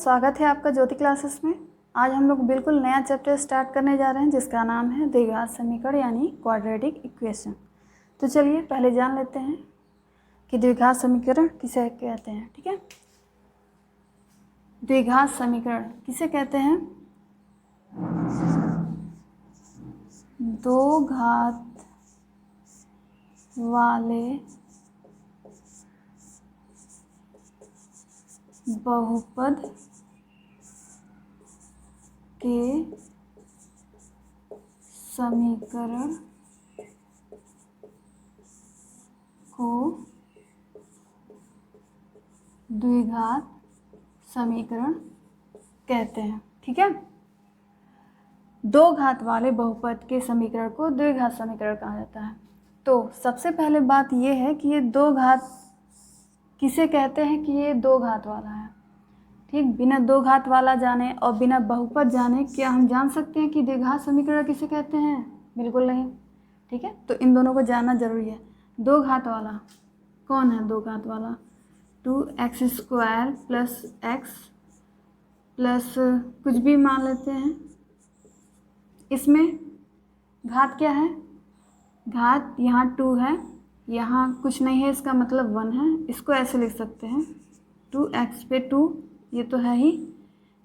स्वागत है आपका ज्योति क्लासेस में। आज हम लोग बिल्कुल नया चैप्टर स्टार्ट करने जा रहे हैं जिसका नाम है द्विघात समीकरण यानी क्वाड्रेटिक इक्वेशन। तो चलिए पहले जान लेते हैं कि द्विघात समीकरण किसे कहते हैं। ठीक है, द्विघात समीकरण किसे कहते हैं? दो घात वाले बहुपद के समीकरण को द्विघात समीकरण कहते हैं। ठीक है, दो घात वाले बहुपद के समीकरण को द्विघात समीकरण कहा जाता है। तो सबसे पहले बात यह है कि ये दो घात किसे कहते हैं कि ये दो घात वाला है। ठीक, बिना दो घात वाला जाने और बिना बहुपद जाने क्या हम जान सकते हैं कि द्विघात समीकरण किसे कहते हैं? बिल्कुल नहीं। ठीक है, तो इन दोनों को जानना जरूरी है। दो घात वाला कौन है? दो घात वाला 2x² प्लस x प्लस कुछ भी मान लेते हैं। इसमें घात क्या है? घात यहाँ 2 है, यहाँ कुछ नहीं है, इसका मतलब 1 है। इसको ऐसे लिख सकते हैं 2x पे 2, ये तो है ही,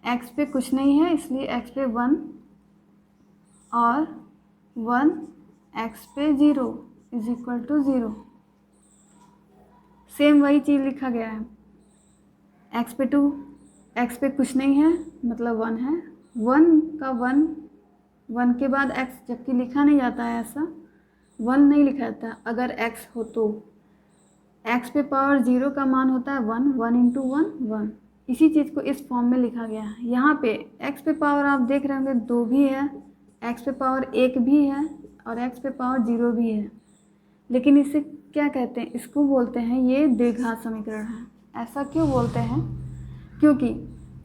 x पे कुछ नहीं है इसलिए x पे 1 और 1 x पे 0 इज इक्वल टू 0। सेम वही चीज़ लिखा गया है, x पे 2, x पे कुछ नहीं है मतलब 1 है, 1 का 1 के बाद x, जबकि लिखा नहीं जाता है ऐसा, 1 नहीं लिखा जाता। अगर x हो तो x पे पावर 0 का मान होता है 1, 1 इंटू 1 1। इसी चीज़ को इस फॉर्म में लिखा गया है। यहाँ पे x पे पावर आप देख रहे होंगे 2 भी है, x पे पावर 1 भी है और x पे पावर 0 भी है, लेकिन इसे क्या कहते हैं? इसको बोलते हैं ये द्विघात समीकरण है। ऐसा क्यों बोलते हैं? क्योंकि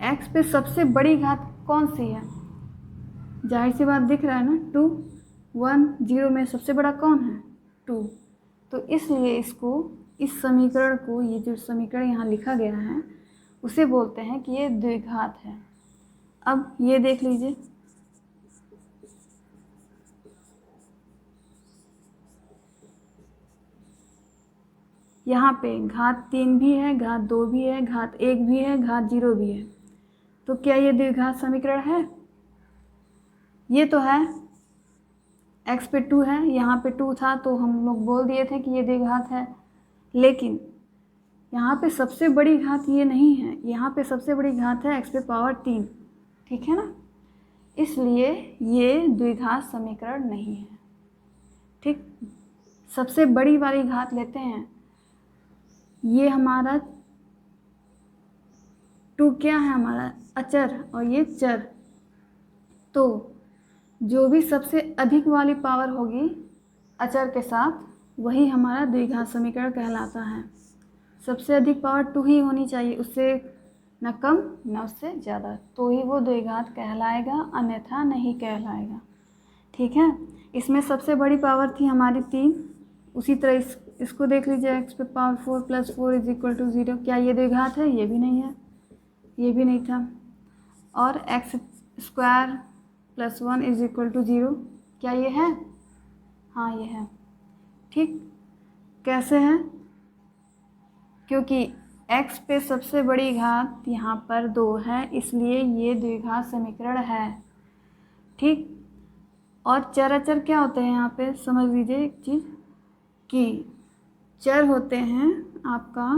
x पे सबसे बड़ी घात कौन सी है? जाहिर सी बात दिख रहा है ना, 2 1 0 में सबसे बड़ा कौन है? 2। तो इसलिए इसको, इस समीकरण को, ये जो समीकरण यहाँ लिखा गया है उसे बोलते हैं कि ये द्विघात है। अब ये देख लीजिए, यहाँ पे घात 3 भी है, घात 2 भी है, घात 1 भी है, घात 0 भी है। तो क्या ये द्विघात समीकरण है? ये तो है। x पे 2 है, यहाँ पे 2 था तो हम लोग बोल दिए थे कि ये द्विघात है। लेकिन यहाँ पे सबसे बड़ी घात ये नहीं है, यहाँ पे सबसे बड़ी घात है x पे पावर 3। ठीक है ना, इसलिए ये द्विघात समीकरण नहीं है। ठीक, सबसे बड़ी वाली घात लेते हैं, ये हमारा 2 क्या है? हमारा अचर और ये चर। तो जो भी सबसे अधिक वाली पावर होगी अचर के साथ, वही हमारा द्विघात समीकरण कहलाता है। सबसे अधिक पावर 2 ही होनी चाहिए, उससे न कम न उससे ज़्यादा, तो ही वो द्विघात कहलाएगा, अन्यथा नहीं कहलाएगा। ठीक है, इसमें सबसे बड़ी पावर थी हमारी 3। उसी तरह इसको देख लीजिए, x पे power 4 plus 4 is equal to 0। क्या ये द्विघात है? ये भी नहीं है, ये भी नहीं था। और x² plus 1 is equal to 0, क्या ये है? हाँ ये है। ठीक, कैसे है? क्योंकि x पे सबसे बड़ी घात यहाँ पर 2 है, इसलिए ये द्विघात समीकरण है। ठीक, और चर अचर क्या होते हैं? यहाँ पे समझ लीजिए एक चीज़ कि चर होते हैं आपका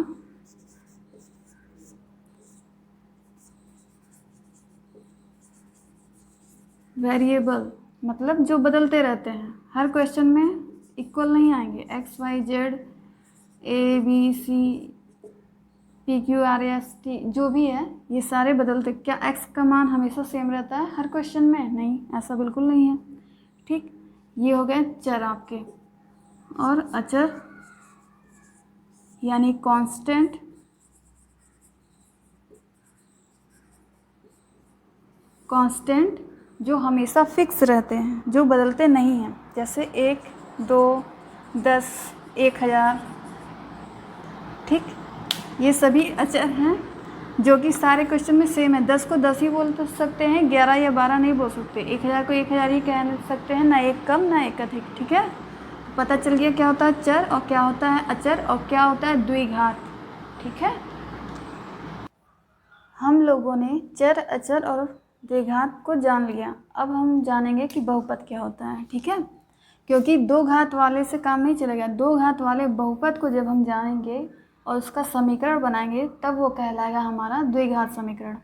वेरिएबल, मतलब जो बदलते रहते हैं, हर क्वेश्चन में इक्वल नहीं आएंगे। x y z a b c p q r s t जो भी है ये सारे बदलते। क्या x का मान हमेशा सेम रहता है हर क्वेश्चन में? नहीं, ऐसा बिल्कुल नहीं है। ठीक, ये हो गए चर आपके। और अचर यानी कांस्टेंट, कांस्टेंट जो हमेशा फिक्स रहते हैं, जो बदलते नहीं हैं, जैसे 1 2 10 1000। ठीक, ये सभी अचर हैं जो कि सारे क्वेश्चन में सेम है। 10 को 10 ही बोल तो सकते हैं, 11 या 12 नहीं बोल सकते। 1000 को 1000 ही कह सकते हैं, ना एक कम ना एक अधिक। ठीक है, पता चल गया क्या होता है चर और क्या होता है अचर और क्या होता है द्विघात। ठीक है, हम लोगों ने चर अचर और द्विघात को जान लिया। अब हम जानेंगे कि बहुपद क्या होता है। ठीक है, क्योंकि दो घात वाले से काम नहीं चलेगा। दो घात वाले बहुपद को जब हम जानेंगे और उसका समीकरण बनाएंगे तब वो कहलाएगा हमारा द्विघात समीकरण।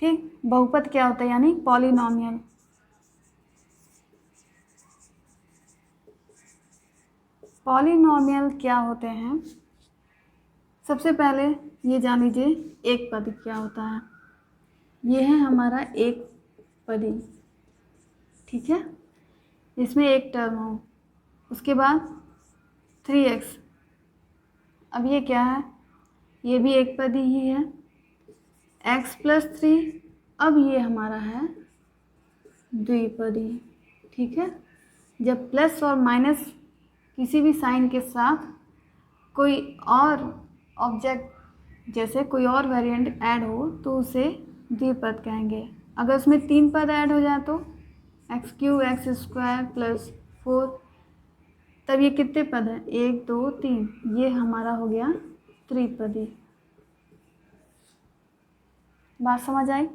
ठीक, बहुपद क्या होता है यानी पॉलिनॉमियल। पॉलिनॉमियल क्या होते हैं, सबसे पहले ये जान लीजिए एक पद क्या होता है। ये है हमारा एक पदी। ठीक है, इसमें एक टर्म हो, उसके बाद 3x। अब ये क्या है, ये भी एक पदी ही है, x+3। अब ये हमारा है द्विपदी। ठीक है, जब प्लस और माइनस किसी भी साइन के साथ कोई और ऑब्जेक्ट जैसे कोई और वेरिएंट ऐड हो तो उसे द्विपद कहेंगे। अगर उसमें 3 पद ऐड हो जाए तो x³ x² + 4, तब ये कितने पद हैं 1 2 3, ये हमारा हो गया त्रिपदी। बात समझ आई।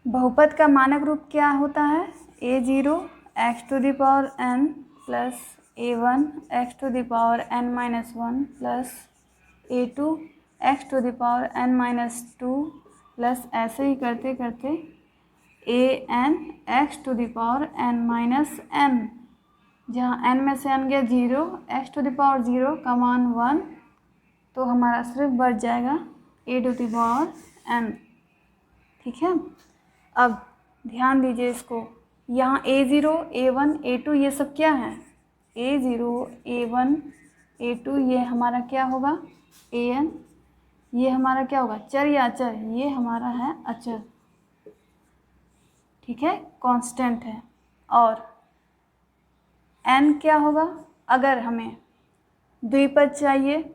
बहुपद का मानक रूप क्या होता है, a0 x⁴n + a1 x⁴n - 1 + a2 x⁴n - 2 plus ऐसे ही करते करते an x⁴n - n, जहाँ n में से n गया 0, x⁴0 का मान 1, तो हमारा सिर्फ बढ़ जाएगा a⁴n। ठीक है, अब ध्यान दीजिए इसको, यहाँ a0 a1 a2 ये सब क्या है, a0 a1 a2 ये हमारा क्या होगा an, ये हमारा क्या होगा चर या अचर, ये हमारा है अचर। ठीक है, कांस्टेंट है। और n क्या होगा, अगर हमें द्विपद चाहिए,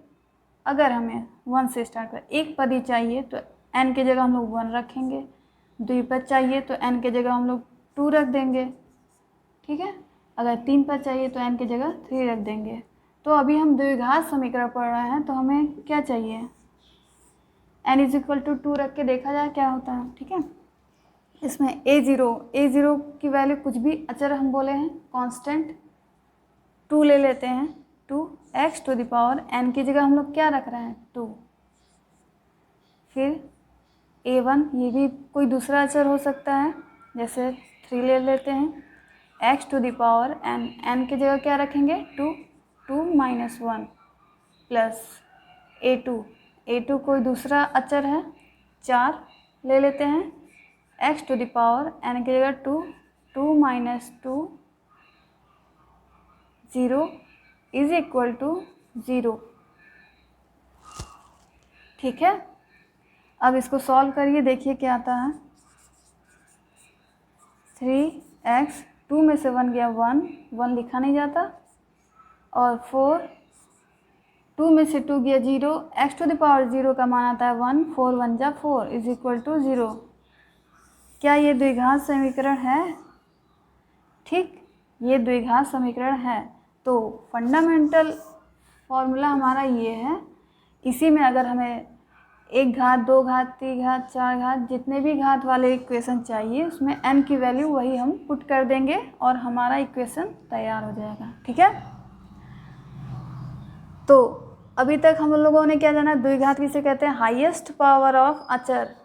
अगर हमें 1 से स्टार्ट कर एक पद ही चाहिए तो n की जगह हम लोग 1 रखेंगे। द्विपद चाहिए तो n की जगह हम लोग 2 रख देंगे। ठीक है, अगर 3 पद चाहिए तो n की जगह 3 रख देंगे। तो अभी हम द्विघात समीकरण पढ़ रहे हैं तो हमें क्या चाहिए, n = 2 रख के देखा जाए क्या होता है। ठीक है, इसमें a0 की वैल्यू कुछ भी अचर हम बोले हैं कांस्टेंट, 2 ले लेते हैं। 2 x⁴n की जगह हम लोग क्या रख रहे हैं 2। फिर a1 ये भी कोई दूसरा अचर हो सकता है, जैसे 3 ले लेते हैं। x⁴n n की जगह क्या रखेंगे 2 2 - 1 प्लस a2 कोई दूसरा अचर है 4 ले लेते हैं। x⁴n की जगह 2 2 - 2 0 = 0। ठीक है, अब इसको सॉल्व करिए, देखिए क्या आता है। 3x 2 में से 1 गया 1 लिखा नहीं जाता, और 4 2 में से 2 गया 0, x⁴0 का मान आता है 1, 4 1 जा 4 = 0। क्या ये द्विघात समीकरण है, ठीक, ये द्विघात समीकरण है। तो फंडामेंटल फॉर्मूला हमारा ये है, इसी में अगर हमें 1 घात 2 घात 3 घात 4 घात जितने भी घात वाले इक्वेशन चाहिए उसमें n की वैल्यू वही हम पुट कर देंगे और हमारा इक्वेशन तैयार हो जाएगा। ठीक है, तो अभी तक हम लोगों ने क्या जाना, द्विघात किसे कहते हैं, हाईएस्ट पावर ऑफ अचर,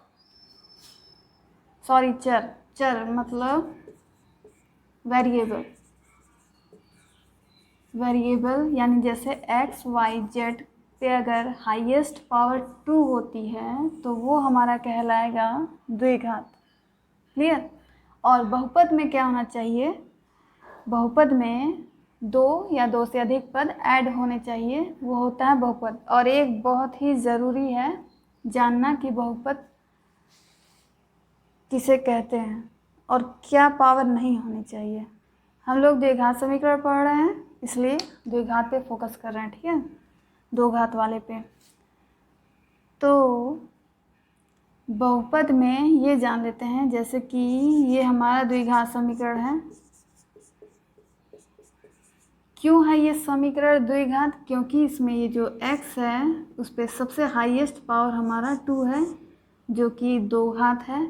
सॉरी चर मतलब वेरिएबल यानी जैसे x y z पे अगर हाईएस्ट पावर 2 होती है तो वो हमारा कहलाएगा द्विघात। क्लियर। और बहुपद में क्या होना चाहिए, बहुपद में 2 या 2 से अधिक पद ऐड होने चाहिए, वो होता है बहुपद। और एक बहुत ही ज़रूरी है जानना कि बहुपद किसे कहते हैं और क्या पावर नहीं होनी चाहिए। हम लोग द्विघात समीकरण पढ़ रहे हैं इसलिए द्विघात पे फोकस कर रहे हैं। ठीक है, 2 घात वाले पे। तो बहुपद में ये जान लेते हैं, जैसे कि ये हमारा द्विघात समीकरण है। क्यों है ये समीकरण द्विघात? क्योंकि इसमें ये जो x है उस पर सबसे हाईएस्ट पावर हमारा 2 है, जो कि 2 घात है।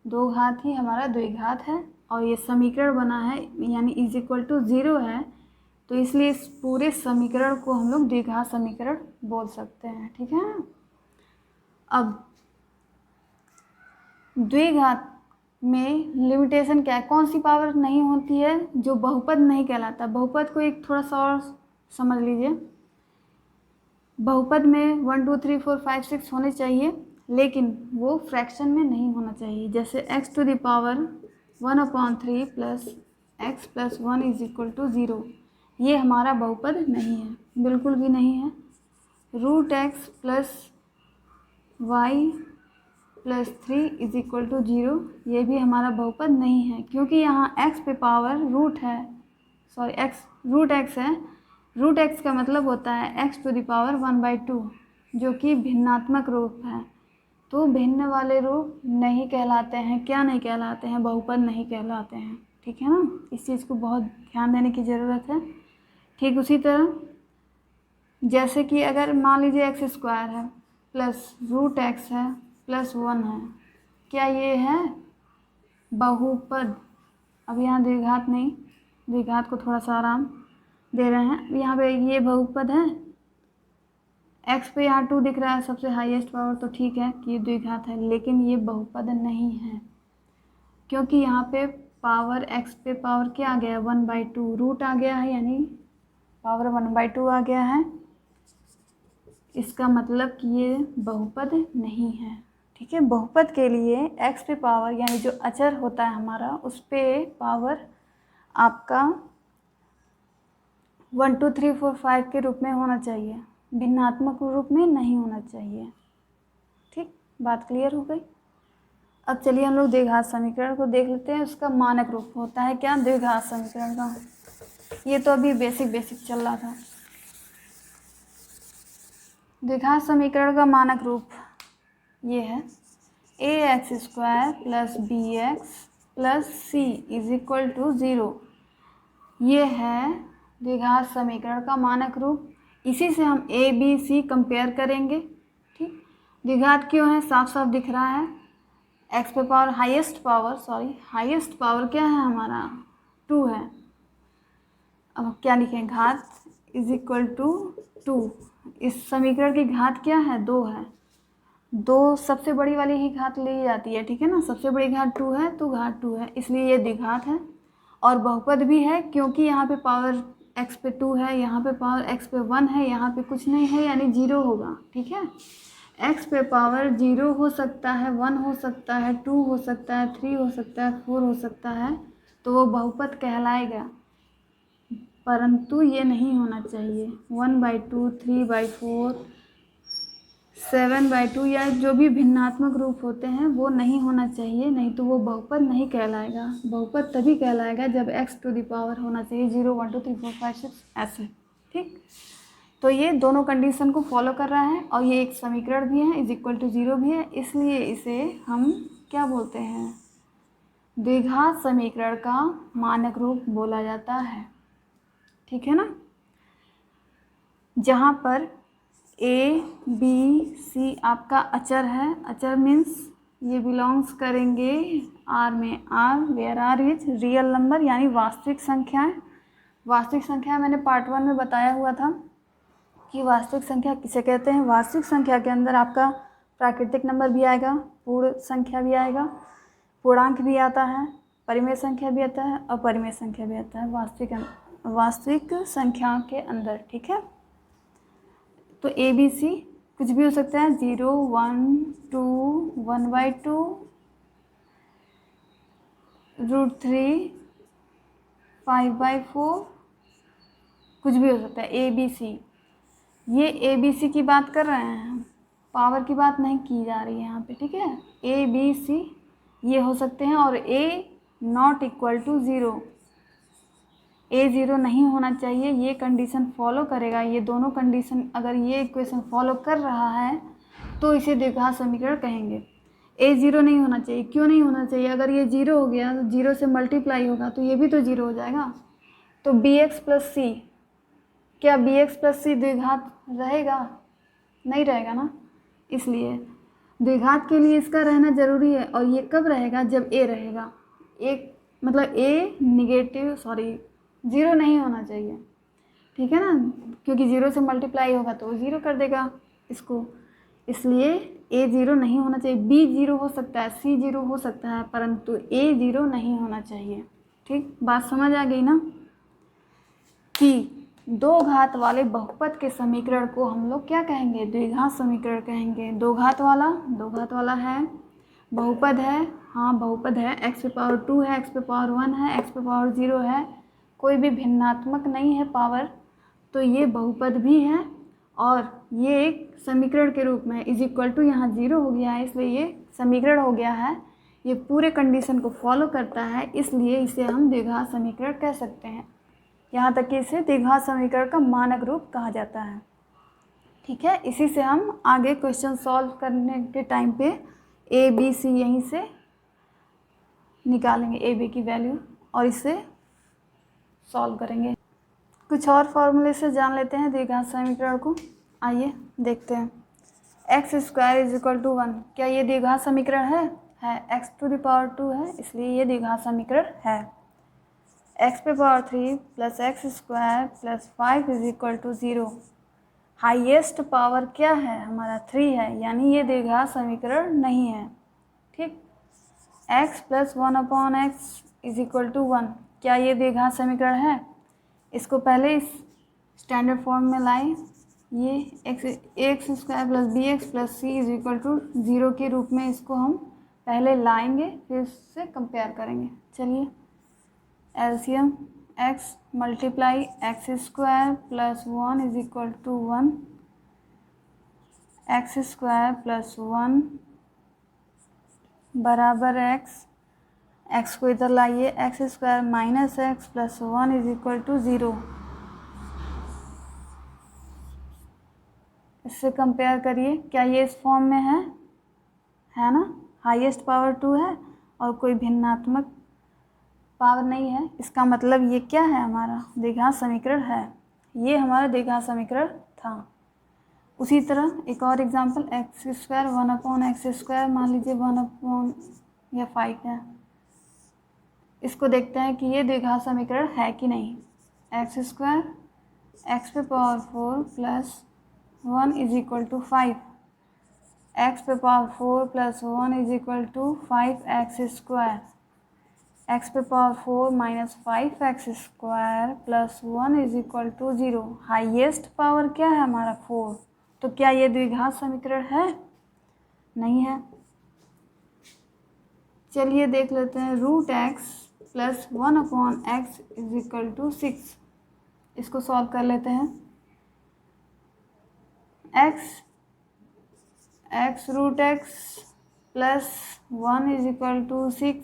2 घात ही हमारा द्विघात है और ये समीकरण बना है यानी इज इक्वल टू 0 है, तो इसलिए इस पूरे समीकरण को हम लोग द्विघात समीकरण बोल सकते हैं। ठीक है। अब द्विघात में लिमिटेशन क्या है? कौन सी पावर नहीं होती है? जो बहुपद नहीं कहलाता। बहुपद को एक थोड़ा सा और समझ लीजिए। बहुपद में 1 2 3 4 5 6 होने चाहिए, लेकिन वो फ्रैक्शन में नहीं होना चाहिए। जैसे x to the power 1/3 plus x plus 1 is equal to 0, ये हमारा बहुपद नहीं है, बिल्कुल भी नहीं है। √x plus y plus 3 is equal to 0, ये भी हमारा बहुपद नहीं है, क्योंकि यहाँ x पे पावर रूट है, सॉरी x √x है। √x का मतलब होता है x टू द पावर 1/2, जो कि भिन्नात्मक रूप है। तो भिन्न वाले रूप नहीं कहलाते हैं। क्या नहीं कहलाते हैं? बहुपद नहीं कहलाते हैं। ठीक है ना, इस चीज़ को बहुत ध्यान देने की ज़रूरत है। ठीक उसी तरह जैसे कि अगर मान लीजिए x² है प्लस √x है प्लस 1 है, क्या ये है बहुपद? अब यहाँ द्विघात नहीं, द्विघात को थोड़ा सा आराम दे रहे हैं। यहाँ पे ये बहुपद है, x पे यहाँ 2 दिख रहा है सबसे हाईएस्ट पावर, तो ठीक है कि ये द्विघात है, लेकिन ये बहुपद नहीं है, क्योंकि यहाँ पे पावर x पे पावर क्या आ गया? 1/2 रूट आ गया है, यानी पावर 1/2 आ गया है। इसका मतलब कि ये बहुपद नहीं है। ठीक है। बहुपद के लिए x पे पावर यानी जो अचर होता है हमारा, उस पे पावर आपका 1 2 3 4 5 के रूप में होना चाहिए, भिन्नात्मक रूप में नहीं होना चाहिए। ठीक, बात क्लियर हो गई। अब चलिए हम लोग द्विघात समीकरण को देख लेते हैं। उसका मानक रूप होता है क्या? द्विघात समीकरण का। ये तो अभी बेसिक चल रहा था। द्विघात समीकरण का मानक रूप ये है ax² plus bx plus c is equal to 0। ये है द्विघात समीकरण का मानक रूप। इसी से हम a b c कंपेयर करेंगे। ठीक, द्विघात क्यों है? साफ साफ दिख रहा है। x पे पावर हाईएस्ट पावर क्या है हमारा? 2 है। अब क्या लिखें? घात इज इक्वल टू 2। इस समीकरण की घात क्या है? 2 है। 2 सबसे बड़ी वाली ही घात ली जाती है। ठीक है ना, सबसे बड़ी घात 2 है तो घात 2 है, इसलिए ये द्विघात है। और बहुपद भी है, क्योंकि यहाँ पे पावर x पे 2 है, यहाँ पे पावर x पे 1 है, यहाँ पे कुछ नहीं है, यानी 0 होगा। ठीक है, x पे पावर 0 हो सकता है, 1 हो सकता है, 2 हो सकता है, 3 हो सकता है, 4 हो सकता है, तो वो बहुपद कहलाएगा। परंतु ये नहीं होना चाहिए 1/2, 3/4, 7/2 या जो भी भिन्नात्मक रूप होते हैं वो नहीं होना चाहिए, नहीं तो वो बहुपद नहीं कहलाएगा। बहुपद तभी कहलाएगा जब x टू द पावर होना चाहिए 0 1 2 3 4 5 6 ऐसे। ठीक, तो ये दोनों कंडीशन को फॉलो कर रहा है और ये एक समीकरण भी है, इज इक्वल टू 0 भी है, इसलिए इसे हम क्या बोलते हैं? द्विघात समीकरण का मानक रूप बोला जाता है। ठीक है ना, जहाँ पर a b c आपका अचर है। अचर मीन्स ये बिलोंग्स करेंगे R में, R where R is real number यानी वास्तविक संख्याएं। वास्तविक संख्या मैंने पार्ट 1 में बताया हुआ था कि वास्तविक संख्या किसे कहते हैं। वास्तविक संख्या के अंदर आपका प्राकृतिक नंबर भी आएगा, पूर्ण संख्या भी आएगा, पूर्णांक भी आता है, परिमेय संख्या भी आता है, अपरिमेय संख्या भी आता है वास्तविक संख्या के अंदर। ठीक है, तो a b c कुछ भी हो सकता है, 0 1 2 1/2 √3 5/4 कुछ भी हो सकता है। a b c, ये a b c की बात कर रहे हैं, पावर की बात नहीं की जा रही है यहाँ पे। ठीक है, a b c ये हो सकते हैं और a not equal to 0, a 0 नहीं होना चाहिए। ये कंडीशन फॉलो करेगा, ये दोनों कंडीशन अगर ये इक्वेशन फॉलो कर रहा है तो इसे द्विघात समीकरण कहेंगे। ए ज़ीरो नहीं होना चाहिए। क्यों नहीं होना चाहिए? अगर ये ज़ीरो हो गया तो ज़ीरो से मल्टीप्लाई होगा तो ये भी तो ज़ीरो हो जाएगा। तो बी एक्स प्लस सी, क्या बी एक्स प्लस सी द्विघात रहेगा? नहीं रहेगा ना। इसलिए द्विघात के लिए इसका रहना ज़रूरी है। और ये कब रहेगा? जब ए रहेगा। एक मतलब ए निगेटिव ज़ीरो नहीं होना चाहिए, ठीक है ना, क्योंकि ज़ीरो से मल्टीप्लाई होगा तो वो ज़ीरो कर देगा इसको। इसलिए ए ज़ीरो नहीं होना चाहिए। बी ज़ीरो हो सकता है, सी ज़ीरो हो सकता है, परंतु ए ज़ीरो नहीं होना चाहिए। ठीक, बात समझ आ गई ना कि दो घात वाले बहुपद के समीकरण को हम लोग क्या कहेंगे? द्विघात समीकरण कहेंगे। दो घात वाला है, बहुपद है, हाँ बहुपद है, एक्स पे पावर 2 है, एक्स पे पावर 1 है, एक्स पे पावर 0 है, कोई भी भिन्नात्मक नहीं है पावर, तो ये बहुपद भी है और ये एक समीकरण के रूप में इज इक्वल टू, यहाँ 0 हो गया है इसलिए ये समीकरण हो गया है। ये पूरे कंडीशन को फॉलो करता है, इसलिए इसे हम द्विघात समीकरण कह सकते हैं। यहाँ तक कि इसे द्विघात समीकरण का मानक रूप कहा जाता है। ठीक है, इसी से हम आगे क्वेश्चन सॉल्व करने के टाइम पे ए बी सी यहीं से निकालेंगे ए बी की वैल्यू और इसे सॉल्व करेंगे। कुछ और फॉर्मूले से जान लेते हैं द्विघात समीकरण को। आइए देखते हैं। X square is equal to 1, क्या ये द्विघात समीकरण है? एक्स टू द पावर 2 है, इसलिए ये द्विघात समीकरण है। एक्स पे power 3 plus x square plus 5 is equal to 0। Highest power क्या है? हमारा 3 है, यानी ये द्विघात समीकरण नहीं है। ठीक, x plus 1/x is equal to 1, क्या ये द्विघात समीकरण है? इसको पहले इस स्टैंडर्ड फॉर्म में लाएं। ये x square plus b x plus c is equal to 0 के रूप में इसको हम पहले लाएंगे, फिर इससे कंपेयर करेंगे। चलिए, LCM x multiply x square plus 1 is equal to 1, x square plus 1 बराबर एक्स को इधर लाइए, x square minus x plus 1 is equal to 0। इससे कंपेयर करिए, क्या ये इस फॉर्म में है ना? हाईएस्ट पावर 2 है और कोई भिन्नात्मक पावर नहीं है, इसका मतलब ये क्या है? हमारा द्विघात समीकरण है। ये हमारा द्विघात समीकरण था। उसी तरह एक और example, x square 1/x square, मान लीजिए 1/5 है। इसको देखते हैं कि ये द्विघात समीकरण है कि नहीं। एक्स स्क्वायर एक्स पे power 4 plus 1 is equal to 5, x पे power 4 plus 1 is equal to 5x square, x पे power 4 minus 5x square plus 1 is equal to 0। Highest power क्या है? हमारा 4। तो क्या ये द्विघात समीकरण है? नहीं है। चलिए देख लेते हैं। Root x plus 1/x is equal to 6, इसको सॉल्व कर लेते हैं। X root x plus 1 is equal to 6,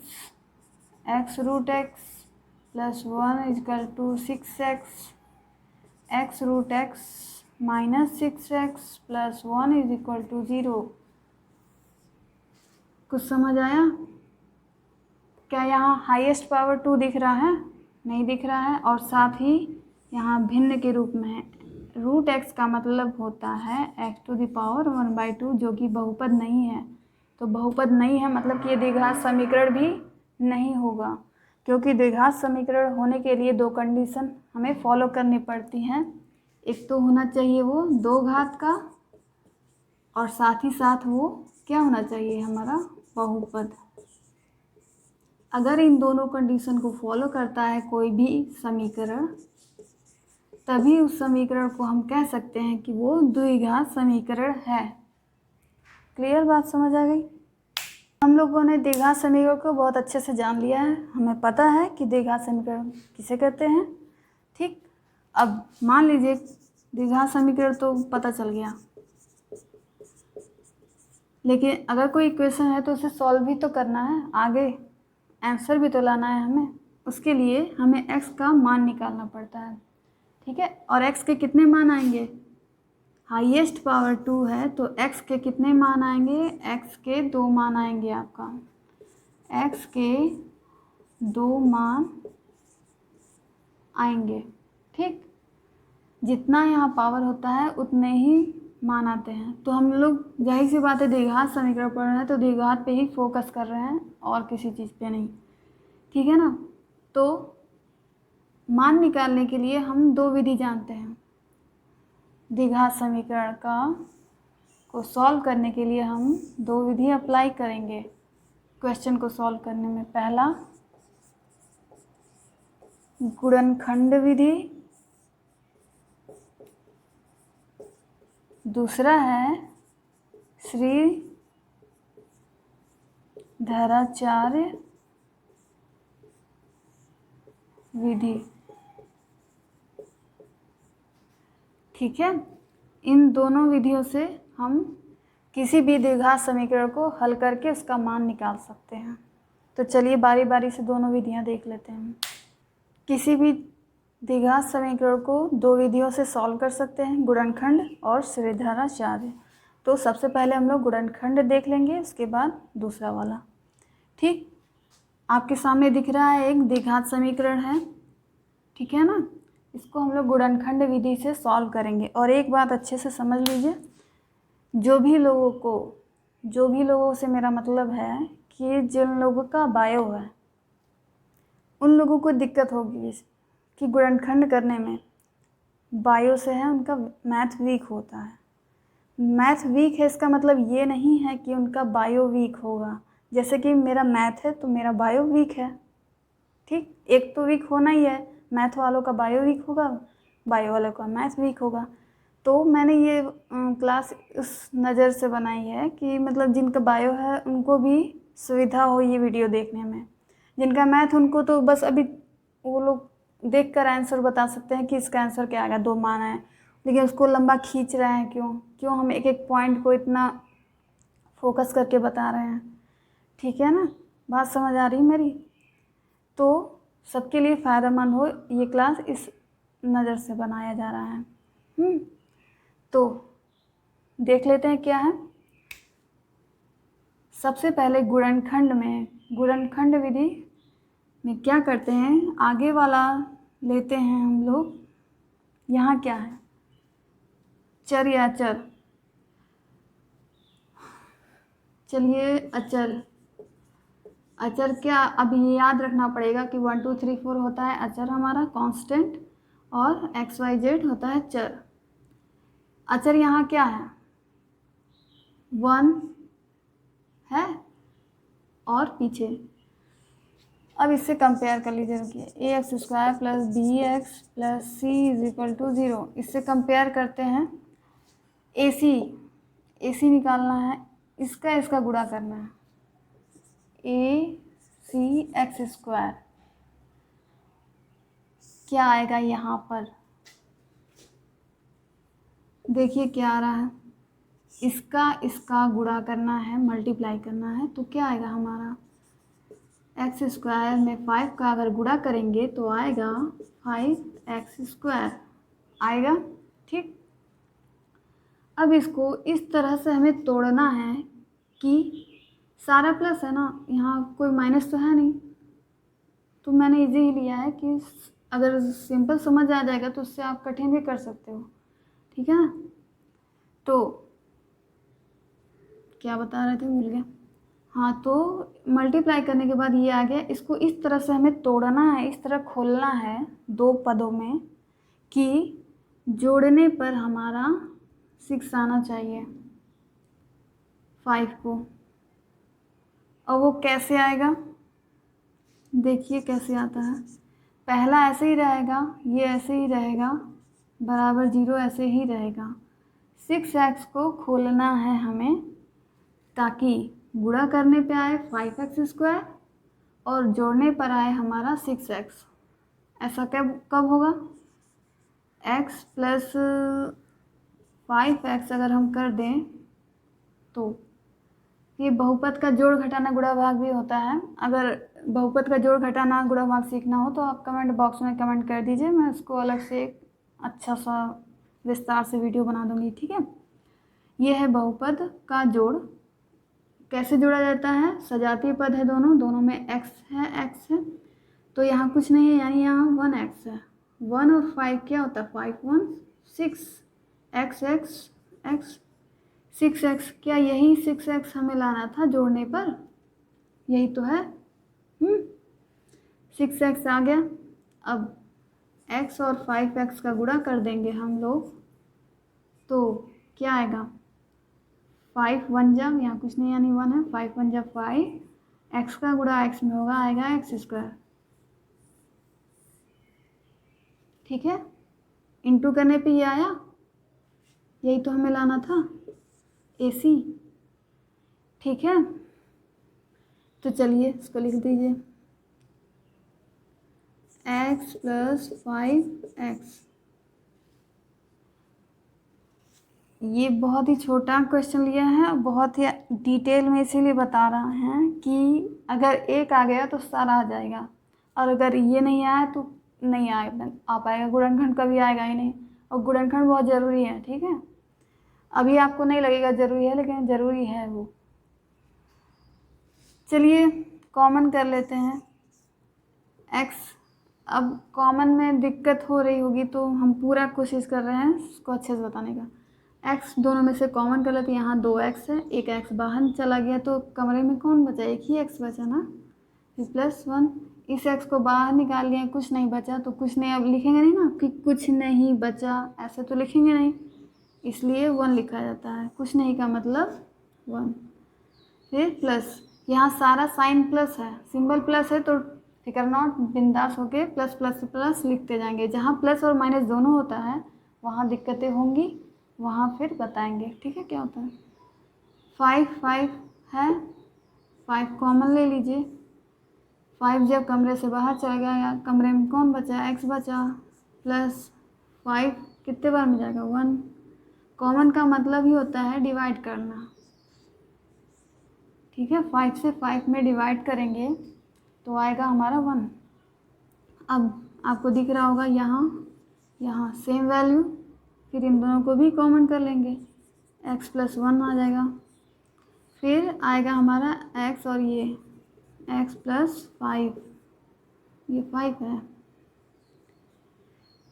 x root x plus 1 is equal to 6x, x root x minus 6x plus 1 is equal to 0। कुछ समझ आया? क्या यहाँ highest power 2 दिख रहा है? नहीं दिख रहा है। और साथ ही यहाँ भिन्न के रूप में है। रूट एक्स का मतलब होता है x टू द पावर 1/2, जो कि बहुपद नहीं है। तो बहुपद नहीं है मतलब कि ये द्विघात समीकरण भी नहीं होगा, क्योंकि द्विघात समीकरण होने के लिए दो कंडीशन हमें फॉलो करनी पड़ती हैं। एक तो होना चाहिए वो दो घात का, और साथ ही साथ वो क्या होना चाहिए? हमारा बहुपद। अगर इन दोनों कंडीशन को फॉलो करता है कोई भी समीकरण, तभी उस समीकरण को हम कह सकते हैं कि वो द्विघात समीकरण है। क्लियर बात समझ आ गई? हम लोगों ने द्विघात समीकरण को बहुत अच्छे से जान लिया है। हमें पता है कि द्विघात समीकरण किसे कहते हैं। ठीक, अब मान लीजिए द्विघात समीकरण तो पता चल गया, लेकिन अगर कोई इक्वेशन है तो उसे सॉल्व भी तो करना है, आगे आंसर भी तो लाना है हमें। उसके लिए हमें x का मान निकालना पड़ता है। ठीक है, और x के कितने मान आएंगे? हाईएस्ट पावर 2 है तो x के कितने मान आएंगे, x के 2 मान आएंगे आपका, x के 2 मान आएंगे। ठीक, जितना यहाँ पावर होता है उतने ही मान आते हैं। तो हम लोग जाहिर सी बात है द्विघात समीकरण पढ़ रहे हैं तो द्विघात पे ही फोकस कर रहे हैं और किसी चीज़ पे नहीं, ठीक है ना। तो मान निकालने के लिए हम दो विधि जानते हैं। द्विघात समीकरण को सॉल्व करने के लिए हम दो विधि अप्लाई करेंगे क्वेश्चन को सॉल्व करने में। पहला गुणनखंड विधि, दूसरा है श्रीधराचार्य विधि। ठीक है, इन दोनों विधियों से हम किसी भी द्विघात समीकरण को हल करके उसका मान निकाल सकते हैं। तो चलिए बारी बारी से दोनों विधियां देख लेते हैं। किसी भी द्विघात समीकरण को दो विधियों से सॉल्व कर सकते हैं, गुणनखंड और श्रीधराचार्य। तो सबसे पहले हम लोग गुणनखंड देख लेंगे, उसके बाद दूसरा वाला। ठीक, आपके सामने दिख रहा है एक द्विघात समीकरण है, ठीक है ना। इसको हम लोग गुणनखंड विधि से सॉल्व करेंगे। और एक बात अच्छे से समझ लीजिए, जो भी लोगों से मेरा मतलब है कि जिन लोगों का बायो है उन लोगों को दिक्कत होगी कि गुणनखंड करने में बायो से है, उनका मैथ वीक होता है। मैथ वीक है इसका मतलब ये नहीं है कि उनका बायो वीक होगा। जैसे कि मेरा मैथ है तो मेरा बायो वीक है, ठीक, एक तो वीक होना ही है। मैथ वालों का बायो वीक होगा, बायो वालों का मैथ वीक होगा। तो मैंने ये क्लास उस नज़र से बनाई है कि मतलब जिनका बायो है उनको भी सुविधा हो ये वीडियो देखने में। जिनका मैथ उनको तो बस अभी वो लोग देखकर आंसर बता सकते हैं कि इसका आंसर क्या आएगा, 2 मान है, लेकिन उसको लंबा खींच रहे हैं। क्यों हम एक एक पॉइंट को इतना फोकस करके बता रहे हैं, ठीक है ना। बात समझ आ रही मेरी। तो सबके लिए फ़ायदेमंद हो ये क्लास इस नज़र से बनाया जा रहा है। तो देख लेते हैं क्या है। सबसे पहले गुणनखंड विधि में क्या करते हैं, आगे वाला लेते हैं हम लोग। यहाँ क्या है, चर या अचर, चलिए अचर क्या, अब ये याद रखना पड़ेगा कि 1 2 3 4 होता है अचर हमारा कांस्टेंट, और XYZ होता है चर। अचर यहाँ क्या है, 1 है और पीछे। अब इससे कंपेयर कर लीजिए, रुकिए, ax² + bx + c = 0। इससे कंपेयर करते हैं। AC निकालना है, इसका गुणा करना है, AC(x²) क्या आएगा यहाँ पर, देखिए क्या आ रहा है। इसका गुणा करना है, मल्टीप्लाई करना है, तो क्या आएगा हमारा, x² में 5 का अगर गुणा करेंगे तो आएगा 5x² आएगा। ठीक, अब इसको इस तरह से हमें तोड़ना है कि सारा प्लस है ना, यहाँ कोई माइनस तो है नहीं, तो मैंने इजी ही लिया है कि अगर सिंपल समझ आ जाएगा तो उससे आप कठिन भी कर सकते हो, ठीक है ना। तो क्या बता रहे थे, भूल गया। हाँ, तो मल्टीप्लाई करने के बाद ये आ गया। इसको इस तरह से हमें तोड़ना है, इस तरह खोलना है दो पदों में कि जोड़ने पर हमारा 6 आना चाहिए 5 को। और वो कैसे आएगा, देखिए कैसे आता है। पहला ऐसे ही रहेगा, ये ऐसे ही रहेगा, बराबर 0 ऐसे ही रहेगा। 6x को खोलना है हमें ताकि गुणा करने पे आए 5x² और जोड़ने पर आए हमारा 6x। ऐसा कब होगा, x + 5x अगर हम कर दें तो ये बहुपद का जोड़ घटाना गुणा भाग भी होता है। अगर बहुपद का जोड़ घटाना गुणा भाग सीखना हो तो आप कमेंट बॉक्स में कमेंट कर दीजिए, मैं उसको अलग से एक अच्छा सा विस्तार से वीडियो बना दूंगी, ठीक है। ये है बहुपद का जोड़। कैसे जोड़ा जाता है? सजातीय पद है दोनों, दोनों में x है, तो यहाँ कुछ नहीं है, यानी यहाँ 1x है। 1 और 5 क्या होता है? 5 1 6 x 6x। क्या यही 6x हमें लाना था जोड़ने पर? यही तो है। 6x आ गया। अब x और 5x का गुणा कर देंगे हम लोग, तो क्या आएगा? 5 1 जा, यहाँ कुछ नहीं यानी 1 है, 5 1 जा 5, x का गुणा x में होगा, आएगा x²। ठीक है, इंटू करने पे ये आया, यही तो हमें लाना था, AC। ठीक है, तो चलिए इसको लिख दीजिए, x + 5x। ये बहुत ही छोटा क्वेश्चन लिया है, बहुत ही डिटेल में इसीलिए बता रहा है कि अगर एक आ गया तो सारा आ जाएगा, और अगर ये नहीं आया तो नहीं आ पाएगा, गुणनखंड कभी आएगा ही नहीं। और गुणनखंड बहुत ज़रूरी है, ठीक है। अभी आपको नहीं लगेगा ज़रूरी है, लेकिन ज़रूरी है वो। चलिए कॉमन कर लेते हैं x। अब कॉमन में दिक्कत हो रही होगी, तो हम पूरा कोशिश कर रहे हैं इसको अच्छे से बताने का। x दोनों में से कॉमन कर लेते हैं, यहाँ 2x है, एक x बाहर चला गया, तो कमरे में कौन बचा? एक ही x बचा ना, +1। इस x को बाहर निकाल लिया, कुछ नहीं बचा, तो कुछ नहीं, अब लिखेंगे नहीं ना कि कुछ नहीं बचा, ऐसे तो लिखेंगे नहीं, इसलिए 1 लिखा जाता है। कुछ नहीं का मतलब 1। फिर प्लस, यहाँ सारा साइन प्लस है, सिंबल प्लस है, तो फिकर नॉट, बिंदास होके प्लस प्लस प्लस लिखते जाएंगे। जहाँ प्लस और माइनस दोनों होता है वहाँ दिक्कतें होंगी, वहाँ फिर बताएंगे, ठीक है क्या होता है। 5 है, 5 कॉमन ले लीजिए। 5 जब कमरे से बाहर चला गया, कमरे में कौन बचा? x बचा, प्लस 5 कितने बार में जाएगा? 1। कॉमन का मतलब ही होता है डिवाइड करना, ठीक है। 5 से 5 में डिवाइड करेंगे तो आएगा हमारा 1। अब आपको दिख रहा होगा यहाँ सेम वैल्यू, फिर इन दोनों को भी कॉमन कर लेंगे, x + 1 आ जाएगा। फिर आएगा हमारा x और ये x + 5, ये 5 है,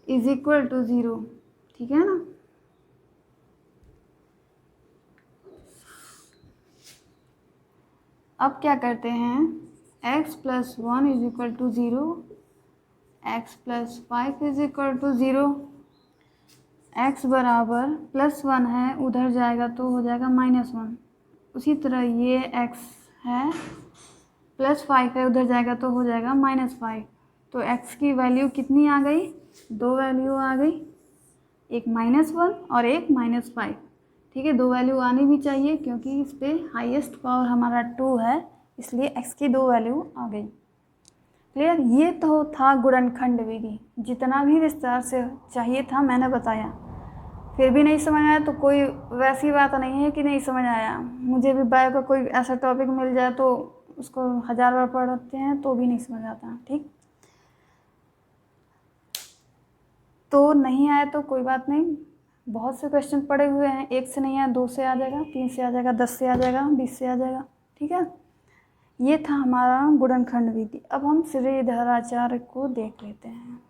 = 0, ठीक है ना। अब क्या करते हैं, x + 1 = 0, x + 5 = 0। x बराबर +1 है, उधर जाएगा तो हो जाएगा -1। उसी तरह ये x है, +5 है, उधर जाएगा तो हो जाएगा -5। तो x की वैल्यू कितनी आ गई? 2 वैल्यू आ गई, एक -1 और एक -5, ठीक है। 2 वैल्यू आनी भी चाहिए, क्योंकि इस पर हाईएस्ट पावर हमारा 2 है, इसलिए x की 2 वैल्यू आ गई। क्लियर? ये तो था गुणनखंड विधि, जितना भी विस्तार से चाहिए था मैंने बताया। फिर भी नहीं समझ आया तो कोई वैसी बात नहीं है कि नहीं समझ आया। मुझे भी बायो का कोई ऐसा टॉपिक मिल जाए तो उसको 1000 बार पढ़ते हैं तो भी नहीं समझ आता, ठीक। तो नहीं आया तो कोई बात नहीं, बहुत से क्वेश्चन पड़े हुए हैं, 1 से नहीं आया 2 से आ जाएगा, 3 से आ जाएगा, 10 से आ जाएगा, 20 से आ जाएगा, ठीक है। ये था हमारा गुणनखंड विधि। अब हम श्रीधराचार्य को देख लेते हैं।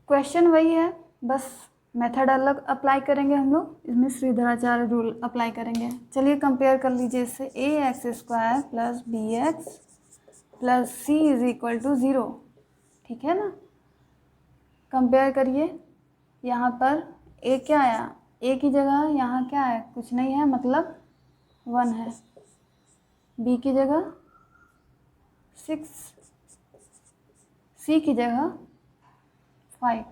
क्वेश्चन वही है, बस मेथड अलग अप्लाई करेंगे हम लोग, इसमें श्रीधराचार्य रूल अप्लाई करेंगे। चलिए कंपेयर कर लीजिए इससे, ax² + bx + c = 0, ठीक है ना। कंपेयर करिए, यहाँ पर a क्या आया? a की जगह यहाँ क्या है? कुछ नहीं है, मतलब 1 है। b की जगह 6, c की जगह 5,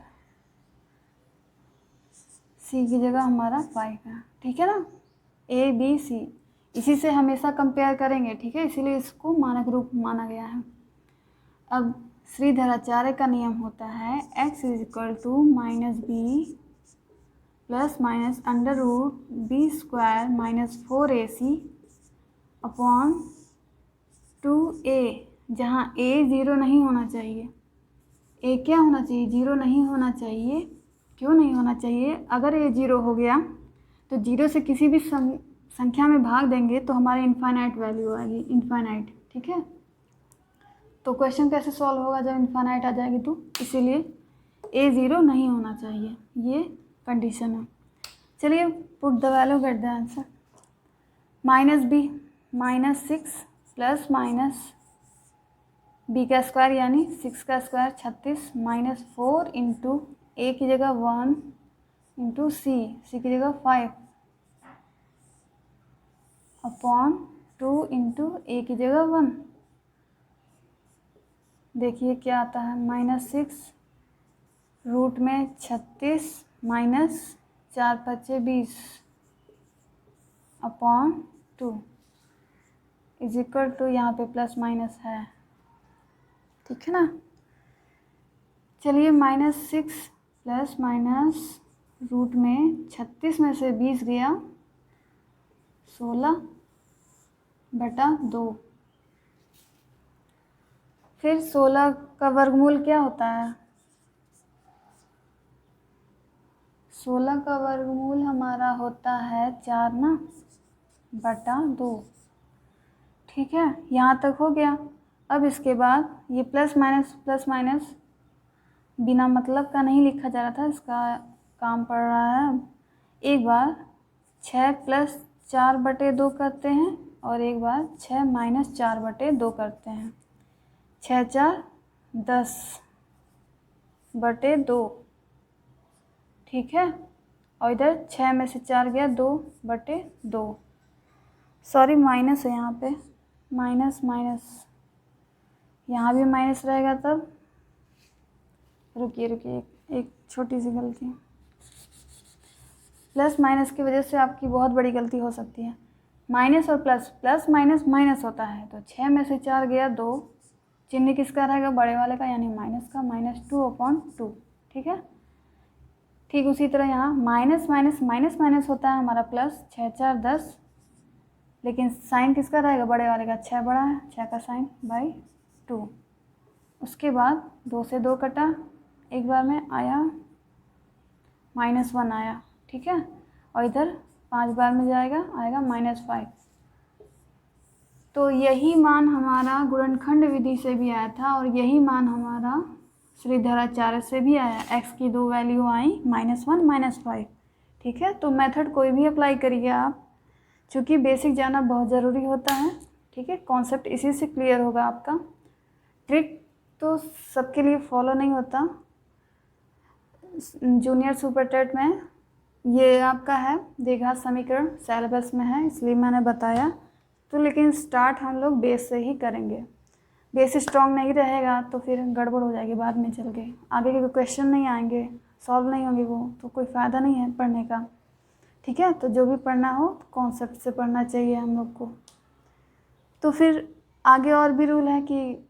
c की जगह हमारा 5 है, ठीक है ना। a b c, इसी से हमेशा कंपेयर करेंगे, ठीक है, इसीलिए इसको मानक रूप माना गया है। अब श्रीधराचार्य का नियम होता है x = -b ±√b² - 4ac upon 2a, जहाँ a 0 नहीं होना चाहिए। a क्या होना चाहिए? 0 नहीं होना चाहिए, क्यों नहीं होना चाहिए? अगर ये 0 हो गया तो 0 से किसी भी संख्या में भाग देंगे तो हमारी इनफाइनाइट वैल्यू आएगी, इनफाइनाइट। ठीक है, तो क्वेश्चन कैसे सॉल्व होगा जब इनफाइनाइट आ जाएगी? तो इसीलिए a 0 नहीं होना चाहिए, ये कंडीशन है। चलिए put the value, get the answer. -b -6 plus minus b का स्क्वायर यानी 6 का स्क्वायर 36 -4 इंटू a की जगह 1 इंटू c की जगह 5 अपॉन 2 इंटू a की जगह 1। देखिए क्या आता है, -6 रूट में 36 minus 4 × 5 = 20 upon 2 is equal to, यहाँ पे प्लस माइनस है, ठीक है ना। चलिए -6 प्लस माइनस रूट में 36 में से 20 गया 16/2। फिर 16 का वर्गमूल क्या होता है? 16 का वर्गमूल हमारा होता है 4/2। ठीक है, यहाँ तक हो गया। अब इसके बाद ये प्लस माइनस बिना मतलब का नहीं लिखा जा रहा था, इसका काम पड़ रहा है। एक बार 6 + 4/2 करते हैं और एक बार 6 - 4/2 करते हैं। 6 × 4 = 10/2, ठीक है। और इधर 6 में से 4 गया 2/2। सॉरी माइनस है यहाँ पे, माइनस यहाँ भी माइनस रहेगा, तब रुकिए एक छोटी सी गलती, प्लस माइनस की वजह से आपकी बहुत बड़ी गलती हो सकती है। माइनस और प्लस माइनस होता है, तो 6 में से 4 गया 2, चिन्ह किसका रहेगा? बड़े वाले का, यानी माइनस का, -2/2। ठीक है, ठीक उसी तरह यहाँ माइनस होता है हमारा प्लस, 6 × 4 = 10, लेकिन साइन किसका रहेगा? बड़े वाले का, 6 बड़ा है, 6 का साइन /2। उसके बाद 2 से 2 कटा, एक बार में आया -1 आया, ठीक है। और इधर 5 बार में जाएगा, आएगा -5। तो यही मान हमारा गुणनखंड विधि से भी आया था और यही मान हमारा श्रीधराचार्य से भी आया। x की 2 वैल्यू आई, -1 -5। ठीक है, तो मेथड कोई भी अप्लाई करिए आप, चूँकि बेसिक जाना बहुत ज़रूरी होता है। ठीक है, कॉन्सेप्ट इसी से क्लियर होगा आपका। ट्रिक तो सबके लिए फॉलो नहीं होता। जूनियर सुपर टेट में ये आपका है द्विघात समीकरण, सिलेबस में है, इसलिए मैंने बताया। तो लेकिन स्टार्ट हम लोग बेस से ही करेंगे। बेस स्ट्रॉन्ग नहीं रहेगा तो फिर गड़बड़ हो जाएगी बाद में चल के, आगे के क्वेश्चन नहीं आएंगे, सॉल्व नहीं होंगे वो, तो कोई फ़ायदा नहीं है पढ़ने का। ठीक है, तो जो भी पढ़ना हो कॉन्सेप्ट से पढ़ना चाहिए हम लोग को। तो फिर आगे और भी रूल है कि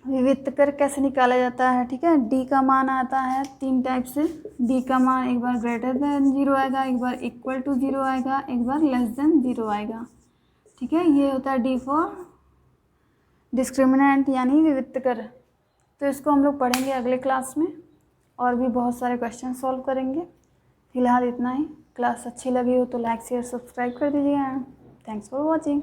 विविक्त कर कैसे निकाला जाता है। ठीक है, डी का मान आता है 3 टाइप से। डी का मान एक बार >0 आएगा, एक बार = 0 आएगा, एक बार <0 आएगा। ठीक है, ये होता है डी फॉर डिस्क्रिमिनेंट यानी विविक्त कर। तो इसको हम लोग पढ़ेंगे अगले क्लास में और भी बहुत सारे क्वेश्चन सॉल्व करेंगे। फिलहाल इतना ही। क्लास अच्छी लगी हो तो लाइक शेयर सब्सक्राइब कर दीजिएगा। Thanks for watching.